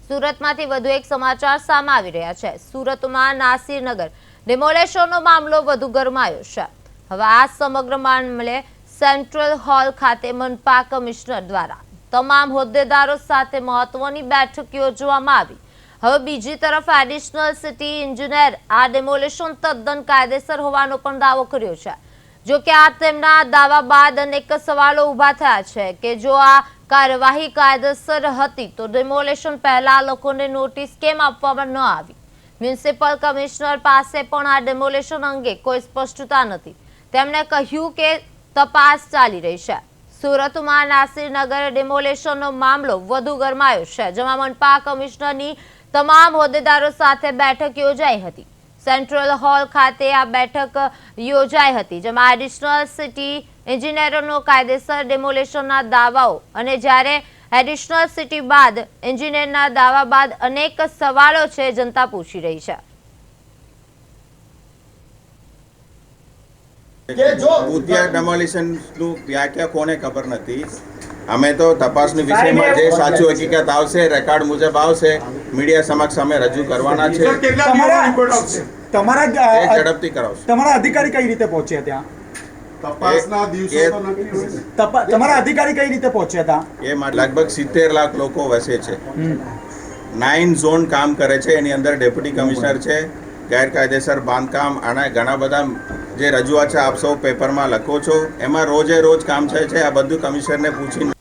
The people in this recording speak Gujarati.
સુરતમાંથી વધુ એક સમાચાર સામે આવી રહ્યા છે। સુરતમાં નાસિરનગર ડિમોલેશનનો મામલો વધુ ગરમાયો છે। હવે આ સમગ્ર મામલે સેન્ટ્રલ હોલ ખાતે મનપા કમિશનર દ્વારા તમામ હોદ્દેદારો સાથે મહત્વની બેઠક યોજવામાં આવી। હવે બીજી તરફ એડિશનલ સિટી એન્જિનિયર આ ડિમોલેશન તદ્દન કાયદેસર હોવાનો પણ દાવો કર્યો છે। જો કે આ તેમના દાવા બાદ અનેક સવાલો ઊભા થયા છે કે જો આ કાર્યવાહી કાયદેસર હતી તો ડિમોલેશન પહેલા લોકોને નોટિસ કેમ આપવામાં ન આવી। મ્યુનિસિપલ કમિશનર પાસે પણ આ ડિમોલેશન અંગે કોઈ સ્પષ્ટતા નથી। તેમણે કહ્યું કે તપાસ ચાલી રહી છે। સુરતમાં નાસિરનગર ડિમોલેશનનો મામલો વધુ ગરમાયો છે, જેમાં મનપા કમિશનરની તમામ હોદ્દેદારો સાથે બેઠક યોજાઈ હતી। સેન્ટ્રલ હોલ ખાતે આ બેઠક યોજાઈ હતી, જેમાં એડિશનલ સિટી એન્જિનિયરોનો કાયદેસર ડિમોલેશનના દાવાઓ અને જ્યારે એડિશનલ સિટી બાદ એન્જિનિયરના દાવા બાદ અનેક સવાલો છે જનતા પૂછી રહી છે। ભૂતિયા ડેમોલિશનનું વ્યાખ્યા કોને ખબર નથી। અમે તો તપાસની વિષયમાં જે સાચું હકીકત આવશે રેકોર્ડ મુજબ આવશે મીડિયા સમક્ષ અમે રજૂ કરવાના છે। તમારા ઝડપથી કરાવશે। તમારા અધિકારી કઈ રીતે પહોંચ્યા ત્યાં? તપાસના દિવસે તમારા અધિકારી કઈ રીતે પહોંચ્યા હતા? એમાં લગભગ 70 લાખ લોકો વસે છે। 9 ઝોન કામ કરે છે, એની અંદર ડેપ્યુટી કમિશનર છે, ગેરકાયદેસર બાંધકામ અને ઘણા બધા જે રજૂઆત છે આપ સૌ પેપરમાં લખો છો, એમાં રોજે રોજ કામ થાય છે। આ બધું કમિશનરને પૂછીને